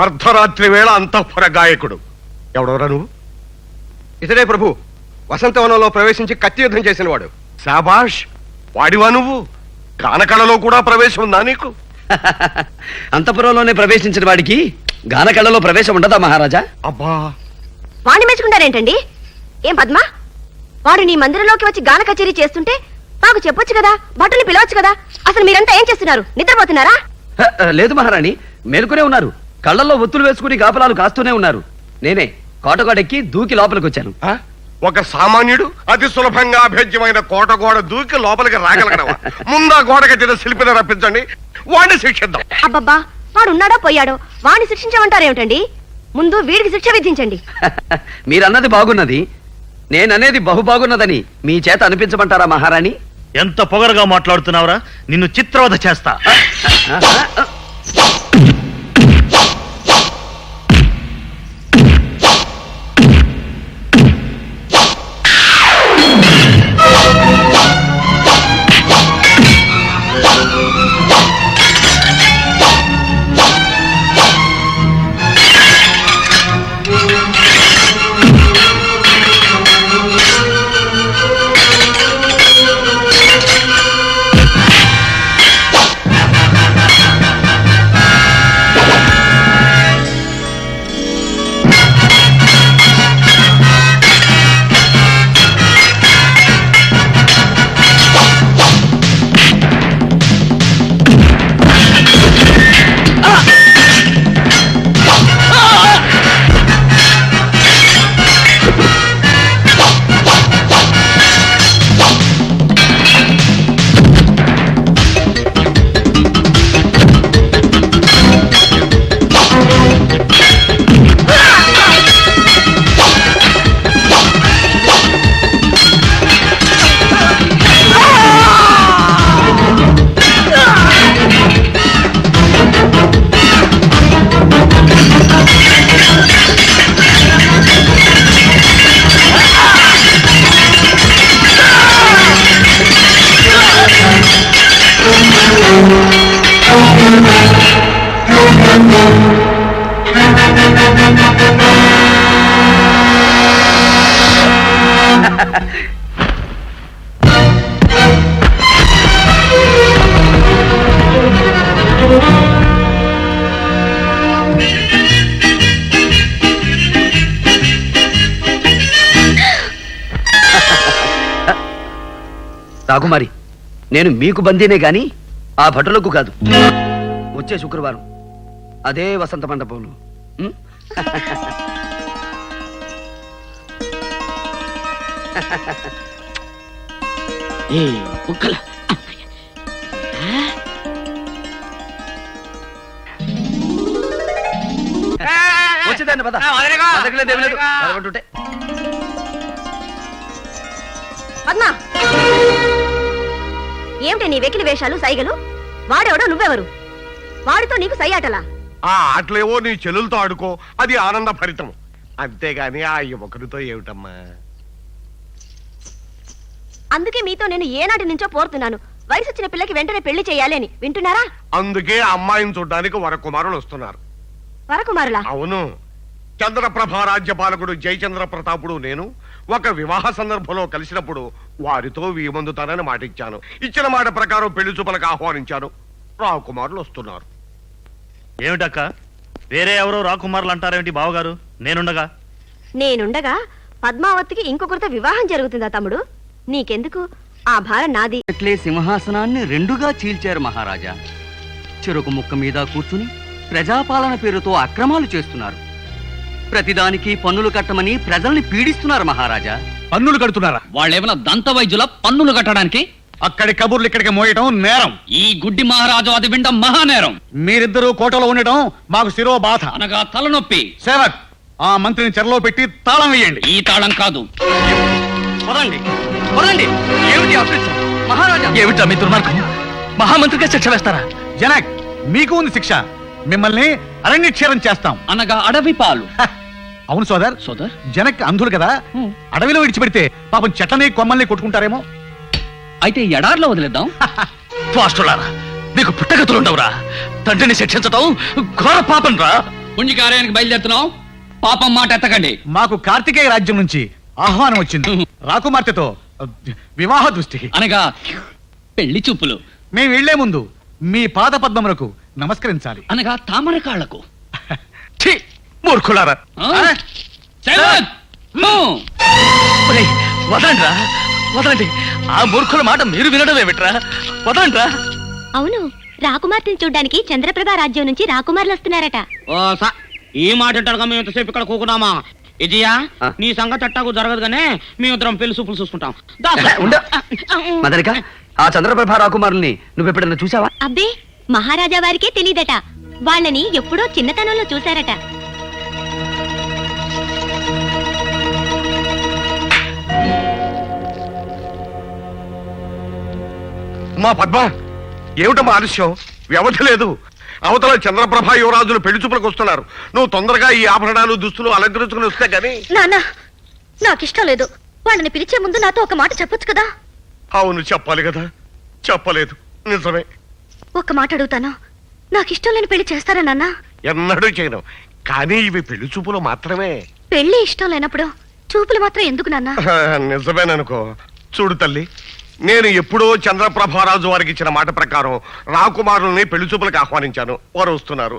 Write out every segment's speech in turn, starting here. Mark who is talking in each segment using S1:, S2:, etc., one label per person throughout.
S1: అర్ధరాత్రి వేళ అంతఃపుర గాయకుడు ఎవడవరా నువ్వు?
S2: ఇతడే ప్రభు, వసంతవనంలో ప్రవేశించి కత్తి యుద్ధం చేసిన వాడు.
S1: శాబాష్, వాడివా నువ్వు? గానకళలో కూడా ప్రవేశం ఉందా నీకు?
S3: అంతఃపురంలోనే ప్రవేశించిన వాడికి గానకళలో ప్రవేశం ఉండదా మహారాజా?
S1: అబ్బా,
S4: వాణ్ణి మెచ్చుకుంటారేంటండి? ఏం పద్మ, వాడు నీ మందిరంలోకి వచ్చి గాన కచేరీ చేస్తుంటే మాకు చెప్పొచ్చు కదా, భటుల్ని పిలవచ్చు కదా. అసలు మీరంతా ఏం చేస్తున్నారు? నిద్రపోతున్నారా?
S3: లేదు మహారాణి, మేలుకునే ఉన్నారు. కళ్ళల్లో ఒత్తులు వేసుకుని కాపలాలు కాస్తూనే ఉన్నారు. నేనే కోటగోడెక్కి దూకి లోపలికి వచ్చాను.
S1: ఒక సామాన్యుడు అతి సులభంగా అభేద్యమైన కోట గోడ దూకి లోపలికి రాగలగడవా? ముందా గోడకి తిన శిల్పిని రప్పించండి, వాడిని శిక్షిద్దాం.
S4: అబ్బబ్బా, వాడు ఉన్నాడో పోయాడో, వాడిని శిక్షించమంటారేమిటండి? ముందు వీడికి శిక్ష విధించండి.
S3: మీరన్నది బాగున్నది, నేననేది బహు బాగున్నదని మీ చేత అనిపించమంటారా మహారాణి?
S5: ఎంత పొగరుగా మాట్లాడుతున్నావురా, నిన్ను చిత్రవధ చేస్తా.
S3: రాకుమారి, నేను మీకు బందీనే గాని ఆ భటులకు కాదు. వచ్చే శుక్రవారం అదే వసంత మండపంలో. వచ్చేదాన్ని పద. పదకొంటుంటే
S4: పద్మ, ఏమిటి నీ వెకిలి వేషాలు, సైగలు? వాడెవడో, నువ్వెవరు? వాడితో నీకు సై ఆటలా?
S1: ఆ ఆటలేవో నీ చెల్లెలతో ఆడుకో, అది ఆనంద భరితం. అంతేగాని ఆ యువకుడితో ఏమిటమ్మా?
S4: అందుకే మీతో నేను ఏనాటి నుంచో పోరుతున్నాను, వయసు వచ్చిన పిల్లకి వెంటనే పెళ్లి చేయాలి అని. వింటున్నారా?
S1: అందుకే అమ్మాయిని చూడడానికి వరకుమారులు వస్తున్నారు.
S4: వరకుమారులా?
S1: అవును. చంద్రప్రభ రాజ్యపాలకుడు జయచంద్ర ప్రతాపుడు నేను ఒక వివాహ సందర్భంలో కలిసినప్పుడు వారితో వీమందుతానని మాట ఇచ్చాను. ఇచ్చిన మాట ప్రకారం పెళ్లి చూపులకు ఆహ్వానించాను. రాకుమారులు వస్తున్నారు.
S5: ఏమిటక్క, వేరే ఎవరో రాకుమారులు అంటారేమిటి బావగారు?
S4: నేనుండగా పద్మావతికి ఇంకొకరితో వివాహం జరుగుతుందా తమ్ముడు? నీకెందుకు, ఆ భారం నాది.
S3: అట్లే సింహాసనాన్ని రెండుగా చీల్చారు మహారాజా. చెరుకు ముక్క మీద కూర్చుని ప్రజాపాలన పేరుతో అక్రమాలు చేస్తున్నారు. ప్రతిదానికి పన్నులు కట్టమని ప్రజల్ని పీడిస్తున్నారు మహారాజా.
S6: పన్నులు కడుతున్నారా?
S7: వాళ్ళేమైనా దంత వైద్యుల పన్నులు కట్టడానికి?
S6: అక్కడి కబుర్లు ఇక్కడికి మోయటం నేరం.
S7: ఈ గుడ్డి మహారాజు అది వినడం మహానేరం.
S6: మీరిద్దరూ కోటలో ఉండటం మాకు శిరో బాధ.
S7: అనగా తలనొప్పి.
S6: సేవక్, ఆ మంత్రిని చెరలో పెట్టి తాళం వేయండి.
S7: ఈ తాళం కాదు.
S3: పదండి పదండి. ఏమిటి అదృష్టం మహారాజా?
S6: ఏమిటా మీ దుర్మార్గం? మహామంత్రిగా శిక్ష వేస్తారా? జనక్, మీకు ఉంది శిక్ష. మిమ్మల్ని అరణ్యక్షేరం చేస్తాం.
S7: అనగా అడవి పాలు.
S6: అవును సోదర్. జనక్ అంధులు కదా, అడవిలో విడిచిపెడితే పాపం చెట్లని కొమ్మల్ని కొట్టుకుంటారేమో.
S7: అయితే ఎడార్లో వదిలేద్దాం.
S6: త్వాష్టులారా, మీకు పుట్టగతులుండవురా? తండ్రిని శిక్షించటం ఘోర పాపం రా.
S7: పుణ్యకార్యానికి బయలుదేరుతున్నాం. పాపం మాట ఎత్తకండి.
S6: మాకు కార్తికేయ రాజ్యం నుంచి ఆహ్వానం వచ్చింది. రాకుమార్తెతో వివాహ దృష్టి.
S7: అనగా పెళ్లి చూపులు.
S6: మేము వెళ్లే ముందు మీ పాద పద్మములకు నమస్కరించాలి.
S7: అనగా తామర కాళ్లకు.
S1: ఛీ, మూర్ఖులారా!
S7: ఆ? శైలజ్!
S5: ఒరేయ్, వదలండ్రా వదలండి. ఆ మూర్ఖుల మాట మీరు వినడం ఏమిట్రా? వదలండ్రా.
S4: అవును, రాకుమార్తెని చూడ్డానికి చంద్రప్రభ రాజ్యం నుంచి రాకుమారులు వస్తున్నారట.
S8: ఈ మాట అంటారుగా మేము ఎంతసేపు ఇక్కడ కూకున్నామా? ఇదియా నీ సంగతి అట్టాకు జరగదు గానే మేమిద్దరం పెళ్లి చూపులు చూసుకుంటాం.
S3: ఉండ. మదనిక, ఆ చంద్రప్రభ రాకుమారుల్ని నువ్వెప్పుడన్నా చూసావా?
S4: అబ్బే, మహారాజా వారికే తెలీదట. వాళ్ళని ఎప్పుడో చిన్నతనంలో చూశారట.
S1: మా పద్మ, ఏమిటమ్మా ఆలస్యం? వ్యవధి లేదు. అవతల చంద్రప్రభ యువరాజులు పెళ్లి చూపులకు వస్తున్నారు. నువ్వు తొందరగా ఈ ఆభరణాలు దుస్తులు అలంకరించుకుని వస్తే గాని.
S4: నాన్న, నాకిష్టం లేదు. వాళ్ళని పిలిచే ముందు నాతో ఒక మాట చెప్పొచ్చు కదా.
S1: అవును, చెప్పాలి కదా. చెప్పలేదు. నిజమే.
S4: ఒక్క మాట అడుగుతాను, నాకిష్టం లేని పెళ్లి చేస్తారా నాన్న?
S1: ఎన్నడూ చేయను. కానీ ఇవి పెళ్లి చూపులు మాత్రమే.
S4: పెళ్లి ఇష్టం లేనప్పుడు చూపులు మాత్రం ఎందుకు నాన్న?
S1: నిజమేననుకో. చూడు తల్లి, నేను ఎప్పుడో చంద్రప్రభారాజు వారికి ఇచ్చిన మాట ప్రకారం రాకుమారుల్ని పెళ్లి చూపులకు ఆహ్వానించాను. వారు వస్తున్నారు.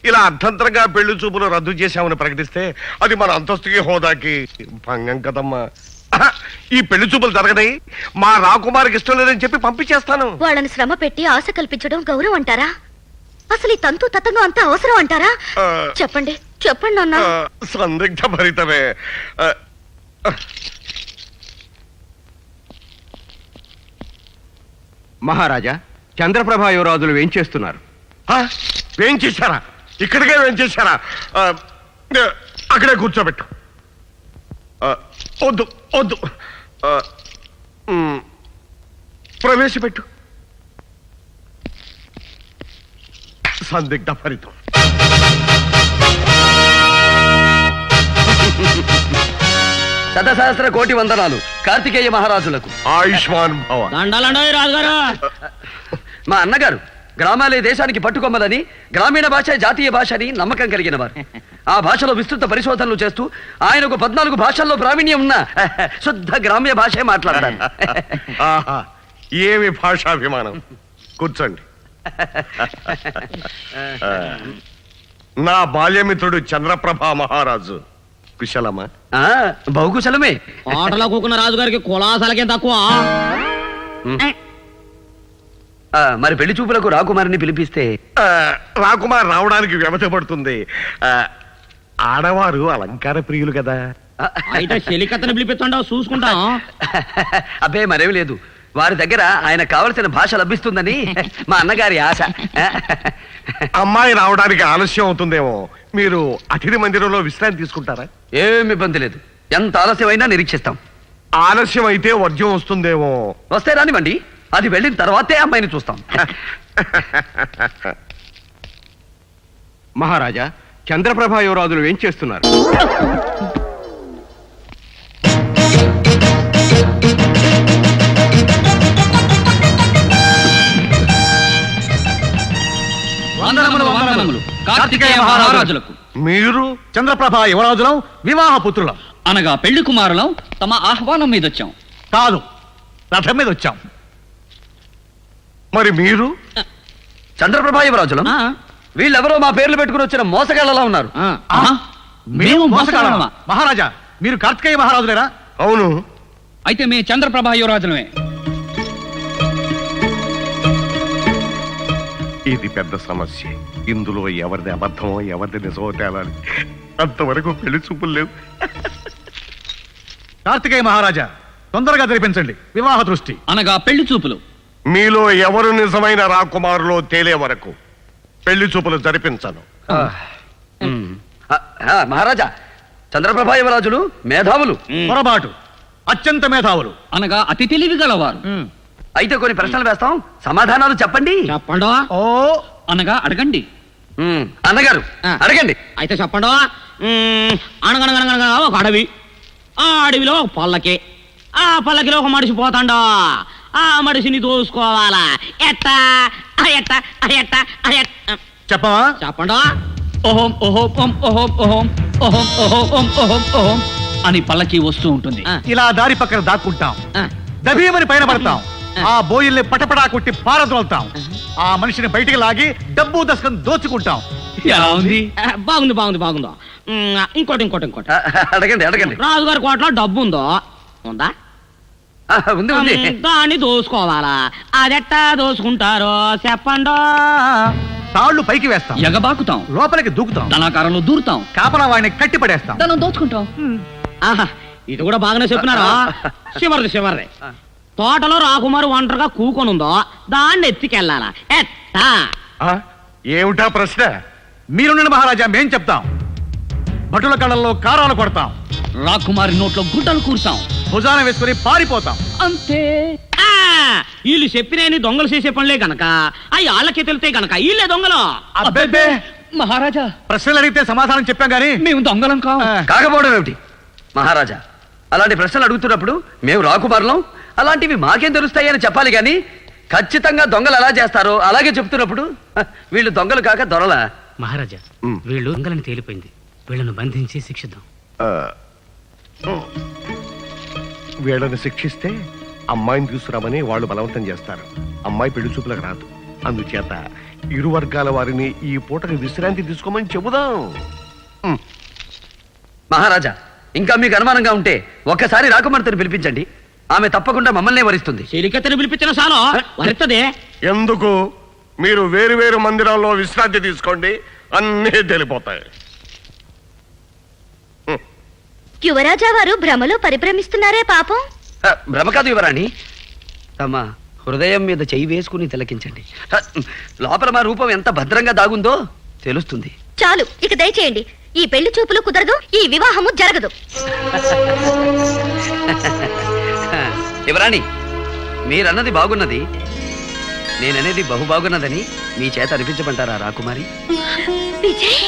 S1: ఇలా అర్ధంతరంగా పెళ్లి చూపులు రద్దు చేశామని ప్రకటిస్తే అది మన అంతస్తుకి హోదాకి భంగం కదమ్మా. ఈ పెళ్లి చూపులు జరగనాయి. మా రాకుమారికి ఇష్టం లేదని చెప్పి పంపించేస్తాను.
S4: వాళ్ళని శ్రమ పెట్టి ఆశ కల్పించడం గౌరవం అంటారా? అసలు ఈ తంతు తతంగం అంతా అవసరం అంటారా? చెప్పండి చెప్పండి నాన్న.
S1: సందిగ్ధ భరితమే.
S2: మహారాజా, చంద్రప్రభ యువరాజులు ఏం చేస్తున్నారు?
S1: ఏం చేశారా? ఇక్కడికే ఏం చేశారా? అక్కడే కూర్చోబెట్టు. వద్దు వద్దు, ప్రవేశపెట్టు. సందిగ్ధ ఫలితం.
S3: శతసహస్ర కోటి వందనాలు కార్తికేయ మహారాజులకు.
S1: ఆయుష్మాన్ భవ.
S8: దండాలండి రాజుగారు.
S3: మా అన్నగారు గ్రామాలే దేశానికి పట్టుకొమ్మలని, గ్రామీణ భాష జాతీయ భాష అని నమ్మకం కలిగిన వారు. ఆ భాషలో విస్తృత పరిశోధనలు చేస్తూ ఆయనకు 14 భాషల్లో ప్రావీణ్యం ఉన్న శుద్ధ గ్రామ్య భాషే మాట్లాడాలి.
S1: ఆహా, ఏమి భాషాభిమానం. కూర్చోండి. నా బాల్యమిత్రుడు చంద్రప్రభ మహారాజు కుశలమా?
S3: బహుకుశలమే.
S8: కోటలో కూకున్న రాజుగారికి కులాసాలకేం తక్కువ.
S3: మరి పెళ్లి చూపులకు రాకుమారిని పిలిపిస్తే?
S1: రాకుమార్ రావడానికి వ్యవధి పడుతుంది. ఆడవారు అలంకార ప్రియులు కదా.
S8: అయితే చెలికత్తని పిలిపిస్తుండవు, చూసుకుంటాం.
S3: అబ్బే, మరేమి లేదు. వారి దగ్గర ఆయన కావలసిన భాష లభిస్తుందని మా అన్నగారి ఆశ.
S1: అమ్మాయి రావడానికి ఆలస్యం అవుతుందేమో. మీరు అతిథి మందిరంలో విశ్రాంతి తీసుకుంటారా?
S3: ఏమి ఇబ్బంది లేదు. ఎంత ఆలస్యమైనా నిరీక్షిస్తాం.
S1: ఆలస్యం అయితే వర్జ్యం వస్తుందేమో.
S3: వస్తే రానివ్వండి, అది వెళ్ళిన తర్వాతే అమ్మాయిని చూస్తాం.
S2: మహారాజా, చంద్రప్రభ యువరాజులు ఏం చేస్తున్నారు?
S7: వందనములు వందనములు కార్తికేయ మహారాజులకు.
S1: మీరు
S6: చంద్రప్రభ యువరాజులం, వివాహ పుత్రులం.
S7: అనగా పెళ్లి కుమారులం తమ ఆహ్వానం మీద వచ్చాం.
S6: కాదు, రథం మీద వచ్చాం.
S1: మరి మీరు?
S3: చంద్రప్రభ యువరాజులం. వీళ్ళెవరో మా పేర్లు పెట్టుకుని వచ్చిన మోసగాళ్ళలా ఉన్నారు.
S7: మేము మోసగాళ్ళమా?
S6: మహారాజా, మీరు కార్తికేయ మహారాజులేరా?
S1: అవును.
S7: అయితే మేము చంద్రప్రభ యువరాజులమే.
S1: ఇది పెద్ద సమస్య. ఇందులో ఎవరిది అబద్ధమో ఎవరిది నిజమో తేలాలి. అంతవరకు పెళ్లి చూపులు లేవు.
S6: కార్తికేయ మహారాజా, తొందరగా జరిపించండి వివాహ దృష్టి.
S7: అనగా పెళ్లి చూపులు.
S1: మీలో ఎవరు నిజమైన రాకుమారులో తేలే వరకు పెళ్లి చూపులు జరిపించను.
S3: మహారాజా, చంద్రప్రభ యువరాజులు మేధావులు.
S6: పొరపాటు, అత్యంత మేధావులు.
S7: అనగా అతి తెలివి గలవారు.
S3: అయితే కొన్ని ప్రశ్నలు వేస్తాం, సమాధానాలు చెప్పండి.
S8: చెప్పండు.
S6: ఓ,
S7: అనగా అడగండి.
S3: అన్నగారు అడగండి.
S8: అయితే చెప్పండు. అనగనగనగనగా ఒక అడవి. ఆ అడవిలో ఒక పల్లకి. ఆ పల్లకిలో ఒక మనిషి పోతాండా. ఆ మనిషిని దోసుకోవాలా. ఎట్టా ఎట్టా ఎట్టా ఎట్టా.
S6: చెప్పవా?
S8: చెప్పండు.
S7: ఓహోం ఓహోం ఓం ఓహోం ఓహోం ఓహోం ఓహోం ఓం ఓహోం ఓహోం అని పల్లకి వస్తూ ఉంటుంది.
S8: ఆ.
S6: ఇలా దారి పక్కన దాక్కుంటాం,
S8: ఆ,
S6: దభీమని పైన పడతాం, ఆ బోయిల్ని పటపడా కొట్టి పారద్రోల్తాం, ఆ మనిషిని బయటికి లాగి డబ్బు దశకం దోచుకుంటాం.
S7: ఎలా ఉంది?
S8: ఆ, బాగుంది బాగుంది బాగుందో. ఇంకోటి
S2: అడగండి అడగండి.
S8: రాజుగారి కోటలో డబ్బు ఉందో ఉందా?
S2: ఉంది ఉంది.
S8: దాన్ని దోసుకోవాలా? అదెట్టా దోసుకుంటారో చెప్పండో.
S6: తాళ్లు పైకి వేస్తాం,
S7: ఎగబాకుతాం,
S6: లోపలికి దూకుతాం,
S7: ధనాకారంలో దూరుతాం,
S6: కాపలా వాడిని కట్టి పడేస్తాం.
S7: ధనం దోచుకుంటాం.
S8: ఆహా, ఇది కూడా బాగానే చెప్పినారా? చివరిది తోటలో రాకుమారు ఒంటరిగా కూకొనుందో దాన్ని ఎత్తికెళ్ళాలా? ఎట్టా?
S1: ఆ? ఏమిటా ప్రశ్న?
S6: మీరుండండి మహారాజా, మేం చెప్తాం. భటుల కళ్ళల్లో కారాలు కొడతాం,
S7: రాకుమారి నోట్లో గుడ్డలు కూర్తాం.
S6: భుజాన వేసుకుని పారిపోతాం.
S7: అంతే.
S8: ఆ, వీళ్ళు చెప్పినేని దొంగలు చేసే పనులే గనక అవి వాళ్ళకి తెలితే గనక వీళ్ళే దొంగలు.
S6: అబ్బెబ్బే,
S7: మహారాజా,
S6: ప్రశ్నలు అడిగితే సమాధానం చెప్పాం గానీ
S7: మేము దొంగలం కాం.
S2: కాకపోవడం ఏమిటి మహారాజా? అలాంటి ప్రశ్నలు అడుగుతున్నప్పుడు మేము రాకుమారులం, అలాంటివి మాకేం తెలుస్తాయి అని చెప్పాలి గాని ఖచ్చితంగా దొంగలు ఎలా చేస్తారో అలాగే చెప్తున్నప్పుడు వీళ్ళు దొంగలు కాక దొరలా?
S9: మహారాజా, వీళ్ళు దొంగలని తేలిపోయింది. వీళ్ళను బంధించి శిక్షిద్దాం.
S1: ఆ, వీళ్ళని శిక్షిస్తే అమ్మాయిని తీసుకురామని వాళ్ళు బలవంతం చేస్తారు. అమ్మాయి పెళ్లి చూపులకు రాదు. అందుచేత ఇరు వర్గాల వారిని ఈ పూటకి విశ్రాంతి తీసుకోమని చెబుదాం.
S2: మహారాజా, ఇంకా మీకు అనుమానంగా ఉంటే ఒక్కసారి రాకుమార్తెను పిలిపించండి. ఆమె తప్పకుండా మమ్మల్నే వరిస్తుంది.
S8: చిరికత్తెని పిలిపించిన సాలో వరుತ್ತದೆ.
S1: ఎందుకు? మీరు వేరు వేరు మందిరాల్లో విశ్రాంతి తీసుకోండి, అన్నీ తెలిపోతాయి.
S4: యువరాజా వారు భ్రమలో పరిభ్రమిస్తున్నారే పాపం.
S2: భ్రమ కాదు యువరాణి, తమ హృదయం మీద చెయ్యి వేసుకుని తిలకించండి. లోపల మా రూపం ఎంత భద్రంగా దాగుందో తెలుస్తుంది.
S4: చాలు, ఇక దయచేయండి. ఈ పెళ్లి చూపులు కుదరదు, ఈ వివాహము జరగదు.
S2: యువరాణి, మీరన్నది బాగున్నది, నేననేది బహు బాగున్నదని మీ చేత అనిపించమంటారా రాకుమారి?
S4: విజయ్